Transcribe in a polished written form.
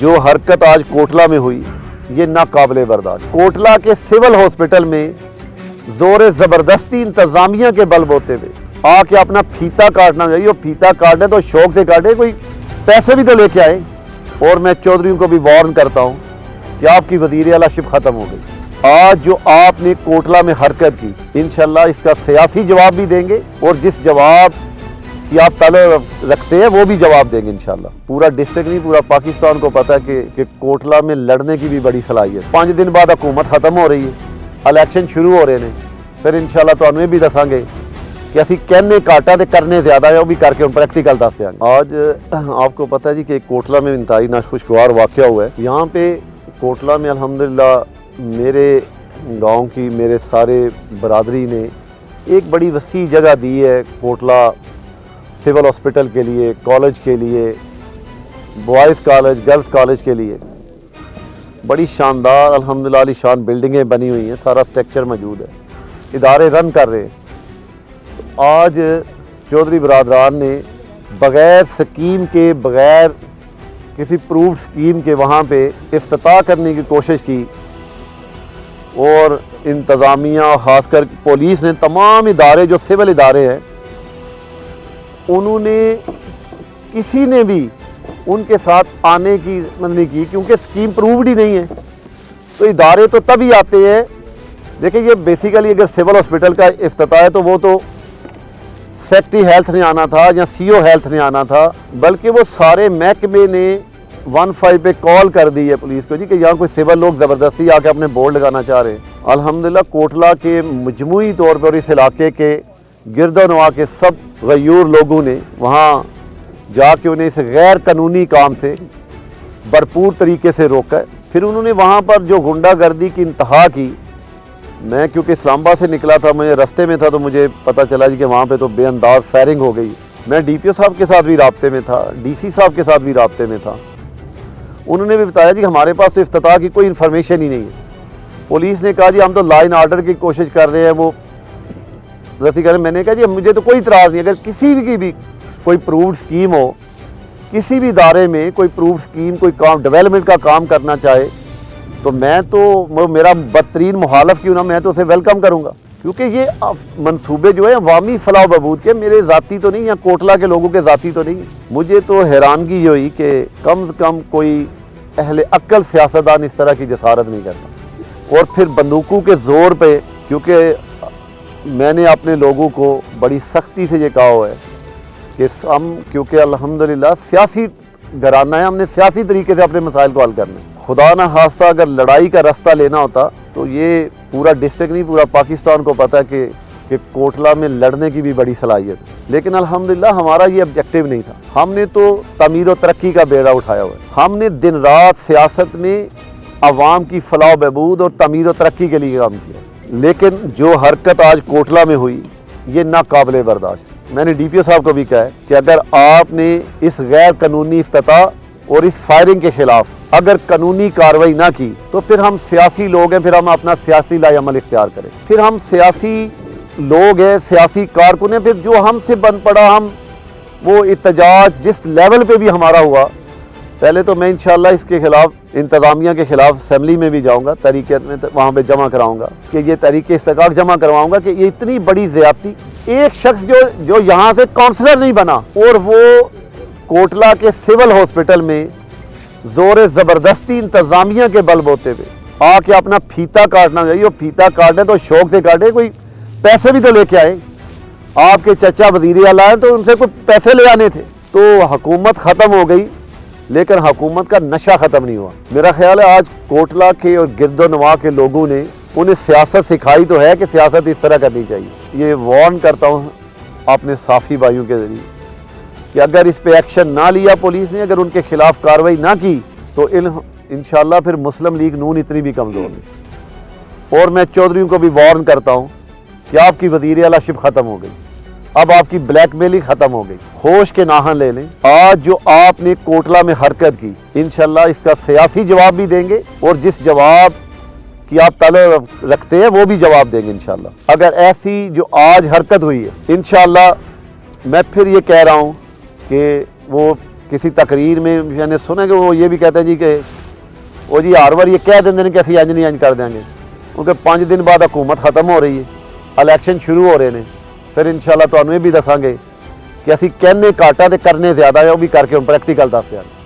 जो हरकत आज कोटला में हुई ये नाकाबिले बर्दाश्त। कोटला के सिविल हॉस्पिटल में जोर ज़बरदस्ती इंतज़ामिया के बलबूते पे आके अपना फीता काटना चाहिए। और फीता काटने तो शौक से काटे, कोई पैसे भी तो लेके आए। और मैं चौधरी को भी वार्न करता हूँ कि आपकी वज़ीर आला शिप ख़त्म हो गई। आज जो आपने कोटला में हरकत की, इंशाल्लाह इसका सियासी जवाब भी देंगे और जिस जवाब कि आप ताल्लुक रखते हैं वो भी जवाब देंगे इंशाल्लाह। पूरा डिस्ट्रिक्ट नहीं, पूरा पाकिस्तान को पता है कि कोटला में लड़ने की भी बड़ी सलाहियत। 5 दिन बाद हुकूमत ख़त्म हो रही है, इलेक्शन शुरू हो रहे हैं, फिर इंशाल्लाह तो हमें भी दसांगे कि असी कहने काटा तो करने ज़्यादा है, वो भी करके हम प्रैक्टिकल दस देंगे। आज आपको पता है जी कि कोटला में इंतहाई नाखुशगवार वाक़या हुआ है। यहाँ पे कोटला में अल्हम्दुलिल्लाह मेरे गाँव की मेरे सारे बरादरी ने एक बड़ी वसी जगह दी है कोटला सिविल हॉस्पिटल के लिए, कॉलेज के लिए, बॉयज़ कॉलेज, गर्ल्स कॉलेज के लिए। बड़ी शानदार अल्हम्दुलिल्लाह आलीशान बिल्डिंगें बनी हुई हैं, सारा स्ट्रक्चर मौजूद है, इदारे रन कर रहे हैं। तो आज चौधरी बरादरान ने बग़ैर स्कीम के, बग़ैर किसी प्रूफ स्कीम के वहाँ पे इफ्तिताह करने की कोशिश की। और इंतज़ामिया ख़ासकर पुलिस ने, तमाम इदारे जो सिविल इदारे हैं, उन्होंने किसी ने भी उनके साथ आने की नहीं की, क्योंकि स्कीम प्रूव्ड ही नहीं है। तो इदारे तो तभी आते हैं, देखिए ये बेसिकली अगर सिविल हॉस्पिटल का इफ्तिताह है तो वो तो सेक्रेटरी हेल्थ ने आना था या सीओ हेल्थ ने आना था, बल्कि वो सारे महकमे ने 15 पे कॉल कर दी है पुलिस को जी कि यहाँ कोई सिविल लोग ज़बरदस्ती आके अपने बोर्ड लगाना चाह रहे हैं। अल्हम्दुलिल्लाह कोटला के मजमूई तौर पर इस इलाके के गिरदोनवा के सब गयूर लोगों ने वहाँ जाके उन्हें इस गैर कानूनी काम से भरपूर तरीके से रोका है। फिर उन्होंने वहाँ पर जो गुंडागर्दी की इंतहा की, मैं क्योंकि इस्लामाबाद से निकला था, मुझे रास्ते में था तो मुझे पता चला जी कि वहाँ पे तो बेअंदाज फायरिंग हो गई। मैं डीपीओ साहब के साथ भी राब्ते में था, डीसी साहब के साथ भी राब्ते में था। उन्होंने भी बताया जी हमारे पास तो इफ्तिताह की कोई इन्फॉर्मेशन ही नहीं है। पुलिस ने कहा जी हम तो लॉ एंड ऑर्डर की कोशिश कर रहे हैं, वो रसी करें। मैंने कहा जी मुझे तो कोई इतराज़ नहीं, अगर किसी भी की भी कोई प्रूव्ड स्कीम हो, किसी भी इदारे में कोई प्रूव्ड स्कीम, कोई काम डेवलपमेंट का काम करना चाहे तो मैं तो, मेरा बदतरीन मुखालफ क्यों ना, मैं तो उसे वेलकम करूँगा। क्योंकि ये मंसूबे जो है अवामी फलाह बहबूद के, मेरे ज़ाती तो नहीं या कोटला के लोगों के ज़ाती तो नहीं। मुझे तो हैरानगी हुई कि कम से कम कोई अहले अक्ल सियासतदान इस तरह की जसारत नहीं करता। और फिर बंदूकों के ज़ोर पे, क्योंकि मैंने अपने लोगों को बड़ी सख्ती से ये कहा हुआ है कि हम, क्योंकि अल्हम्दुलिल्लाह सियासी घराना है, हमने सियासी तरीके से अपने मसाइल को हल करना है। खुदा ना खास्ता अगर लड़ाई का रास्ता लेना होता तो ये पूरा डिस्ट्रिक्ट नहीं, पूरा पाकिस्तान को पता है कि कोटला में लड़ने की भी बड़ी सलाहियत है। लेकिन अल्हम्दुलिल्लाह हमारा ये ऑब्जेक्टिव नहीं था। हमने तो तमीर और तरक्की का बेड़ा उठाया हुआ है। हमने दिन रात सियासत में अवाम की फलाह बहबूद और तमीर और तरक्की के लिए काम किया। लेकिन जो हरकत आज कोटला में हुई ये नाकाबिले बर्दाश्त। मैंने डीपीओ साहब को भी कहा है कि अगर आपने इस गैर कानूनी इफ्तिताह और इस फायरिंग के खिलाफ अगर कानूनी कार्रवाई ना की तो फिर हम सियासी लोग हैं, फिर हम अपना सियासी लाअमल इख्तियार करें। फिर हम सियासी लोग हैं, सियासी कारकुन हैं, फिर जो हमसे बन पड़ा, हम वो इत्तेजाज जिस लेवल पे भी हमारा हुआ, पहले तो मैं इंशाल्लाह इसके खिलाफ, इंतज़ामिया के खिलाफ असेंबली में भी जाऊंगा, तहरीक में वहाँ पे जमा कराऊंगा कि ये तहरीक इस्तेकाक जमा करवाऊंगा कि ये इतनी बड़ी ज़्यादती। एक शख्स जो यहाँ से काउंसलर नहीं बना और वो कोटला के सिविल हॉस्पिटल में जोर ज़बरदस्ती इंतज़ामिया के बलबूते पे आके अपना फीता काटना चाहिए। और फीता काटने तो शौक से काटे, कोई पैसे भी तो लेके आए। आपके चचा वज़ीर आला हैं तो उनसे कोई पैसे ले आने थे। तो हुकूमत ख़त्म हो गई लेकिन हुकूमत का नशा ख़त्म नहीं हुआ। मेरा ख्याल है आज कोटला के और गिरदोनवा के लोगों ने उन्हें सियासत सिखाई तो है कि सियासत इस तरह करनी चाहिए। ये वार्न करता हूँ अपने साथी भाइयों के ज़रिए कि अगर इस पे एक्शन ना लिया पुलिस ने, अगर उनके खिलाफ कार्रवाई ना की तो इंशाल्लाह फिर मुस्लिम लीग नून इतनी भी कमज़ोर नहीं। और मैं चौधरी को भी वार्न करता हूँ कि आपकी वज़ीर आला शिप ख़त्म हो गई, अब आपकी ब्लैकमेलिंग ख़त्म हो गई, होश के नाहन ले लें। आज जो आपने कोटला में हरकत की, इंशाल्लाह इसका सियासी जवाब भी देंगे और जिस जवाब कि आप ताल्लुक रखते हैं वो भी जवाब देंगे इंशाल्लाह। अगर ऐसी जो आज हरकत हुई है, इंशाल्लाह मैं फिर ये कह रहा हूँ कि वो किसी तकरीर में मैंने सुना कि वो ये भी कहते हैं जी कि वो जी हर बार ये कह देंगे कि असीं इंज नहीं इंज कर देंगे, क्योंकि 5 दिन बाद हुकूमत ख़त्म हो रही है, इलैक्शन शुरू हो रहे हैं। फिर इंशाअल्लाह तुहानूं ये भी दसांगे कि असीं कहने घाटा ते करने ज़्यादा है, वो भी करके हुण प्रैक्टिकल दस दिआंगे।